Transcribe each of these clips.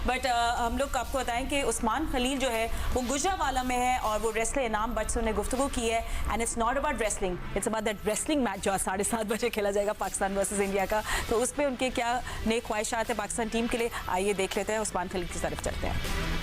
But हम लोग आपको बताएं कि उस्मान खलील जो है वो गुजरावाला में है और वो रेसलर इनाम भट्ट से उन्हें गुफ्तगू की है। And it's not about wrestling, it's about that wrestling match जो 7:30 बजे खेला जाएगा पाकिस्तान वर्सेस इंडिया का। तो उस पर उनके क्या नई ख्वाहिशात है पाकिस्तान टीम के लिए, आइए देख लेते हैं। उस्मान खलील की तरफ चलते हैं।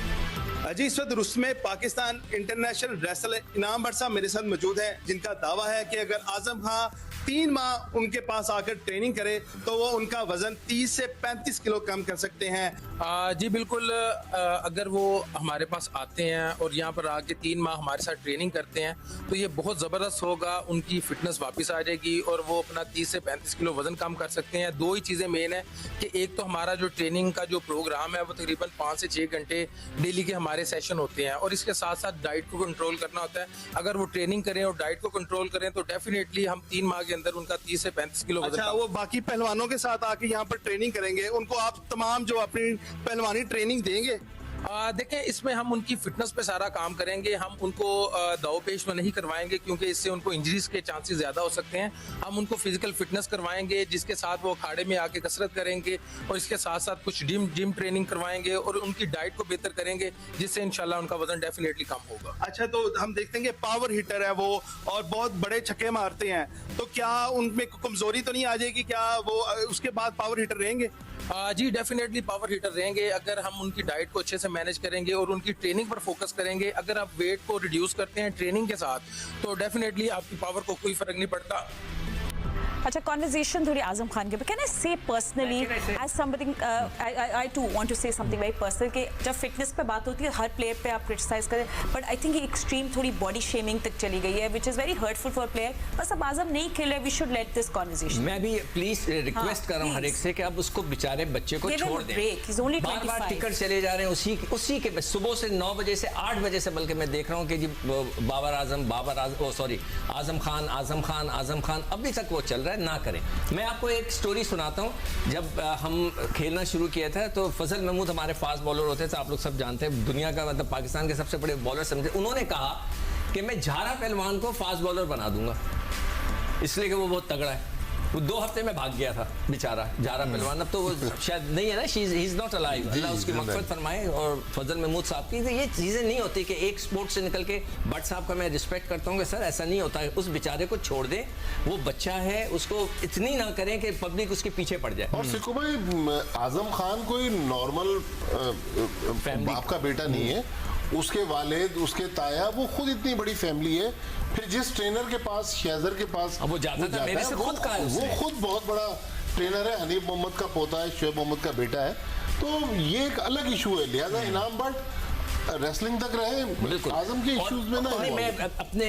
जी, इस वक्त रूस में पाकिस्तान इंटरनेशनल रेसलर इनाम भट्ट साहब मेरे साथ मौजूद है, जिनका दावा है कि अगर आजम खां 3 माह उनके पास आकर ट्रेनिंग करे तो वो उनका वजन 30 से 35 किलो कम कर सकते हैं। जी बिल्कुल, अगर वो हमारे पास आते हैं और यहाँ पर आके 3 माह हमारे साथ ट्रेनिंग करते हैं तो ये बहुत ज़बरदस्त होगा, उनकी फिटनेस वापस आ जाएगी और वो अपना 30 से 35 किलो वजन कम कर सकते हैं। 2 ही चीज़ें मेन है कि एक तो हमारा जो ट्रेनिंग का जो प्रोग्राम है वो तकरीबन 5 से 6 घंटे डेली के हमारे सेशन होते हैं और इसके साथ साथ डाइट को कंट्रोल करना होता है। अगर वो ट्रेनिंग करें और डाइट को कंट्रोल करें तो डेफिनेटली हम 3 माह के अंदर उनका 30 से 35 किलो वजन। अच्छा, वो बाकी पहलवानों के साथ आके यहाँ पर ट्रेनिंग करेंगे, उनको आप तमाम जो अपनी पहलवानी ट्रेनिंग देंगे? देखें, इसमें हम उनकी फिटनेस पे सारा काम करेंगे। हम उनको दाव पेश में नहीं करवाएंगे क्योंकि इससे उनको इंजरीज के चांसेस ज़्यादा हो सकते हैं। हम उनको फिजिकल फिटनेस करवाएंगे जिसके साथ वो अखाड़े में आके कसरत करेंगे और इसके साथ साथ कुछ जिम ट्रेनिंग करवाएंगे और उनकी डाइट को बेहतर करेंगे जिससे इंशाल्लाह उनका वजन डेफिनेटली कम होगा। अच्छा, तो हम देखते हैं कि पावर हिटर है वो और बहुत बड़े छक्के मारते हैं, तो क्या उनमें कमजोरी तो नहीं आ जाएगी? क्या वो उसके बाद पावर हिटर रहेंगे? जी डेफिनेटली पावर हिटर रहेंगे अगर हम उनकी डाइट को अच्छे से मैनेज करेंगे और उनकी ट्रेनिंग पर फोकस करेंगे। अगर आप वेट को रिड्यूस करते हैं ट्रेनिंग के साथ तो डेफिनेटली आपकी पावर को कोई फर्क नहीं पड़ता। अच्छा, कॉन्वर्सेशन थोड़ी आजम खान के, can I say personally as somebody, I to want to say something very personal कि जब फिटनेस पे बात होती है हर प्लेयर पे आप क्रिटिसाइज करें, बट आई थिंक एक्सट्रीम थोड़ी बॉडी शेमिंग तक चली गई है which is very hurtful for player. बस अब आजम नहीं खेले, we should let this conversation. मैं भी प्लीज रिक्वेस्ट कर रहा हूँ हर एक से कि आप उसको बेचारे बच्चे को छोड़ दें। बार-बार टिकट चले जा रहे हैं उसी के सुबह से 9 बजे से 8 बजे से, बल्कि मैं देख रहा हूँ कि जी आजम खान अभी तक वो चल रहा है। ना करें। मैं आपको एक स्टोरी सुनाता हूँ। जब हम खेलना शुरू किया था तो फजल महमूद हमारे फास्ट बॉलर होते थे, आप लोग सब जानते हैं, दुनिया का मतलब पाकिस्तान के सबसे बड़े बॉलर समझे। उन्होंने कहा कि मैं झारा पहलवान को फास्ट बॉलर बना दूंगा इसलिए कि वो बहुत तगड़ा है। वो 2 हफ्ते में भाग गया था बेचारा झारा पहलवान। अब तो वो शायद नहीं है ना, ही इज नॉट अलाइव। अल्लाह उसकी मग़फ़िरत फरमाए। और फजल महमूद साहब की तो ये चीज़ें नहीं होती कि एक स्पोर्ट से निकल के, भट्ट साहब का मैं रिस्पेक्ट करता हूँ कि सर ऐसा नहीं होता है। उस बेचारे को छोड़ दें, वो बच्चा है, उसको इतनी ना करें कि पब्लिक उसके पीछे पड़ जाए। और सिक्कू भाई, आजम खान कोई नॉर्मल बाप का बेटा नहीं है। उसके वालिद, उसके ताया, वो खुद इतनी बड़ी फैमिली है। फिर जिस ट्रेनर के पास, शेजर के पास वो जाता था, मेरे से खुद कहा है वो खुद बहुत बड़ा ट्रेनर है। हनीफ मोहम्मद का पोता है, शोएब मोहम्मद का बेटा है। तो ये एक अलग इशू है। लिहाजा इनाम भट्ट रेसलिंग तक रहे, आजम के इश्यूज में ना। मैं अपने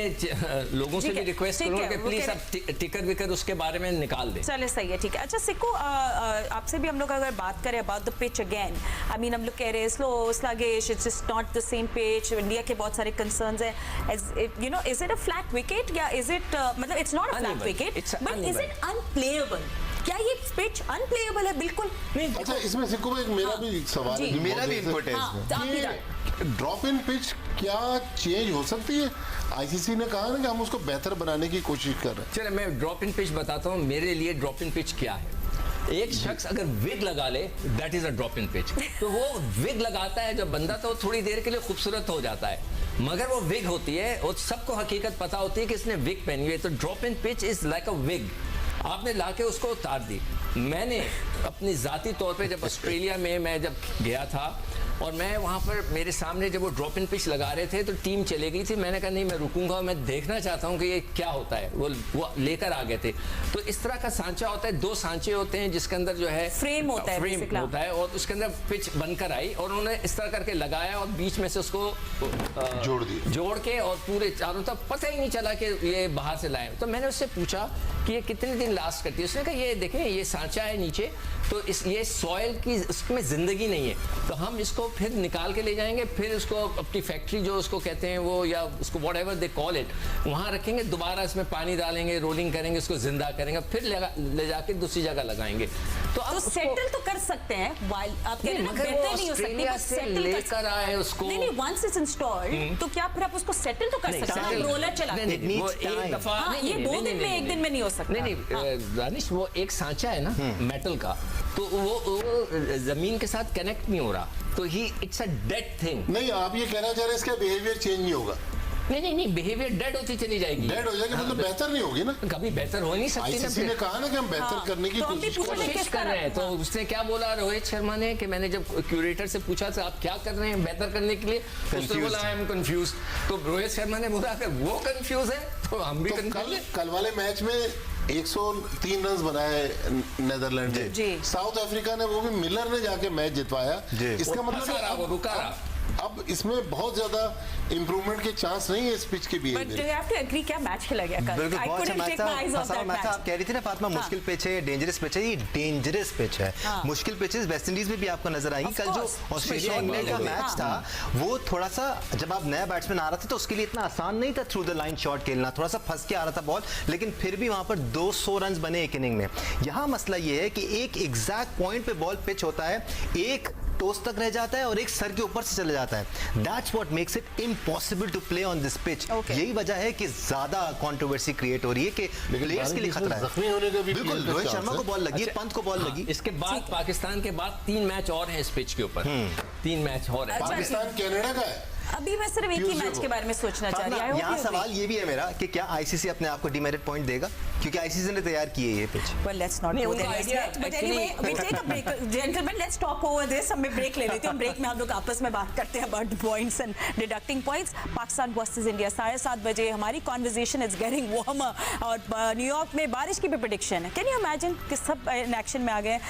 लोगों से भी रिक्वेस्ट करूंगा कि प्लीज आप टिकट विकट उसके बारे में निकाल दें। चले, सही है, ठीक है। अच्छा सिक्कू, आपसे भी हम लोग अगर बात करें about the pitch again, I mean हम लोग कह रहे हैं slow sluggish, it's just not the same pitch. India के बहुत सारे कंसर्न्स हैं, you know, is it a flat wicket या इज इट, मतलब it's not a flat wicket but is it unplayable? क्या ये पिच अनप्लेएबल है? बिल्कुल नहीं। अच्छा, इसमें सिक्कू भाई मेरा भी सवाल है, मेरा भी इनपुट है। ड्रॉप इन पिच क्या चेंज हो सकती है? आईसीसी ने कहा ना कि हम उसको बेहतर बनाने की कोशिश कर रहे हैं। चलिए मैं ड्रॉप इन पिच बताता हूँ। मेरे लिए ड्रॉप इन पिच क्या है। एक शख्स अगर विग लगा ले, that is a drop in pitch. तो वो विग लगाता है जब बंदा, तो थोड़ी देर के लिए खूबसूरत हो जाता है, मगर वो विग होती है और सबको हकीकत पता होती है कि इसने विग पहनी हुई है। तो drop in pitch is like a wig, आपने लाके उसको उतार दी। मैंने अपनी ज़ाती तौर पे जब ऑस्ट्रेलिया में मैं जब गया था और मैं वहाँ पर, मेरे सामने जब वो ड्रॉप इन पिच लगा रहे थे तो टीम चले गई थी। मैंने कहा नहीं, मैं रुकूंगा, मैं देखना चाहता हूँ कि ये क्या होता है। वो लेकर आ गए थे। तो इस तरह का सांचा होता है, 2 सांचे होते हैं जिसके अंदर जो है फ्रेम होता है और उसके अंदर पिच बनकर आई और उन्होंने इस तरह करके लगाया और बीच में से उसको जोड़ के और पूरे चारों तरफ, पता ही नहीं चला कि ये बाहर से लाए। तो मैंने उससे पूछा कि ये कितने दिन लास्ट करती है? उसने कहा ये देखें, ये सांचा है नीचे, तो ये सॉइल की, इसमें जिंदगी नहीं है, तो हम इसको फिर निकाल के ले जाएंगे, फिर उसको अपनी फैक्ट्री जो उसको कहते हैं वो, या उसको what ever they call it, वहाँ रखेंगे, दोबारा इसमें पानी डालेंगे, रोलिंग करेंगे, उसको जिंदा करेंगे, फिर ले जाके दूसरी जगह लगाएंगे। तो आप सेटल तो कर सकते हैं, आप कह रहे हैं बेहतर नहीं हो सकती, बस सेटल लेकर आए उसको। नहीं, वंस इट्स इंस्टॉल्ड तो क्या फिर आप उसको सेटल तो कर सकते हैं? रोलर चला वो एक दफा, ये 2 दिन में 1 दिन में नहीं हो सकता। नहीं दानिश, वो एक सांचा है ना मेटल का, तो वो जमीन के साथ कनेक्ट नहीं हो रहा, तो ही इट्स अ डेड थिंग। नहीं, आप ये कहना चाह रहे हैं इसका बिहेवियर चेंज नहीं होगा? नहीं, बिहेवियर डेड होती चली जाएगी। डेड हो जाएगी मतलब बेहतर नहीं होगी ना? कभी बेहतर हो नहीं सकती ना। आईसीसी ने कहा ना कि हम बेहतर करने की तो हम भी कोशिश कर रहे हैं। कोशिश कर रहे हैं। तो उसने क्या बोला रोहित शर्मा ने कि मैंने जब क्यूरेटर से पूछा था आप क्या कर रहे हैं बेहतर करने के लिए, तो उसने बोला आई एम कंफ्यूज। तो रोहित शर्मा ने बोला कि वो कंफ्यूज है तो हम भी तो कंफ्यूज। कल वाले मैच में 103 रन बनाए नेदरलैंड ने। साउथ अफ्रीका ने, वो भी मिलर ने जाके मैच जितवाया। इसका मतलब रुका रहा। अब इसमें बहुत ज्यादा इंप्रूवमेंट के चांस नहीं है इस पिच के But do you behaviour. have to agree क्या मैच खेला गया कल? बिल्कुल I बहुत अच्छा couldn't मैच take था, my eyes off फंसा that मैच था। आप match. कह रही थी ना फातिमा मुश्किल पिच है, ये डेंजरस पिच है, ये डेंजरस पिच है। मुश्किल पिचेस वेस्ट इंडीज में भी आपको नजर आएगी। Of कल जो course. ऑस्ट्रेलिया Short इंग्लैंड का ball मैच था वो थोड़ा सा, जब आप नया बैट्समैन आ रहा था तो उसके लिए इतना आसान नहीं था थ्रू द लाइन शॉट खेलना, थोड़ा सा फंस के आ रहा था बॉल, लेकिन फिर भी वहां पर 200 रन बने एक इनिंग में। यहाँ मसला ये है कि एक एग्जैक्ट पॉइंट पे बॉल पिच होता है, एक टोस तक रह जाता है और एक सर के ऊपर से चले जाता है। That's what makes it impossible to play on this pitch. यही वजह है कि ज्यादा कंट्रोवर्सी क्रिएट हो रही है कि प्लेयर्स के लिए खतरा है। जख्मी होने का भी बिल्कुल, रोहित शर्मा को बॉल लगी, पंत को बॉल लगी। इसके बाद पाकिस्तान के बाद 3 मैच और हैं इस पिच के ऊपर। 3 मैच और हैं। पाकिस्तान कनाडा का है। अभी मैं सिर्फ एक ही मैच के बारे में सोचना चाह रही हूँ। यहाँ सवाल ये भी है मेरा कि क्या आईसीसी अपने आप को डिमेरिट पॉइंट देगा, क्योंकि आईसीसी ने तैयार की है ये पिच। Well, let's not नहीं, go उनका there idea yet. But actually- anyway, we take a break. Gentlemen, let's talk over this. हम ब्रेक ले लेते हैं। ब्रेक में हम लोग आपस में बात करते हैं about points and deducting points. Pakistan versus India 7:30 बजे हमारी conversation is getting warmer और न्यूयॉर्क में बारिश की भी prediction है। Can you imagine कि सब इन एक्शन में आ गए हैं?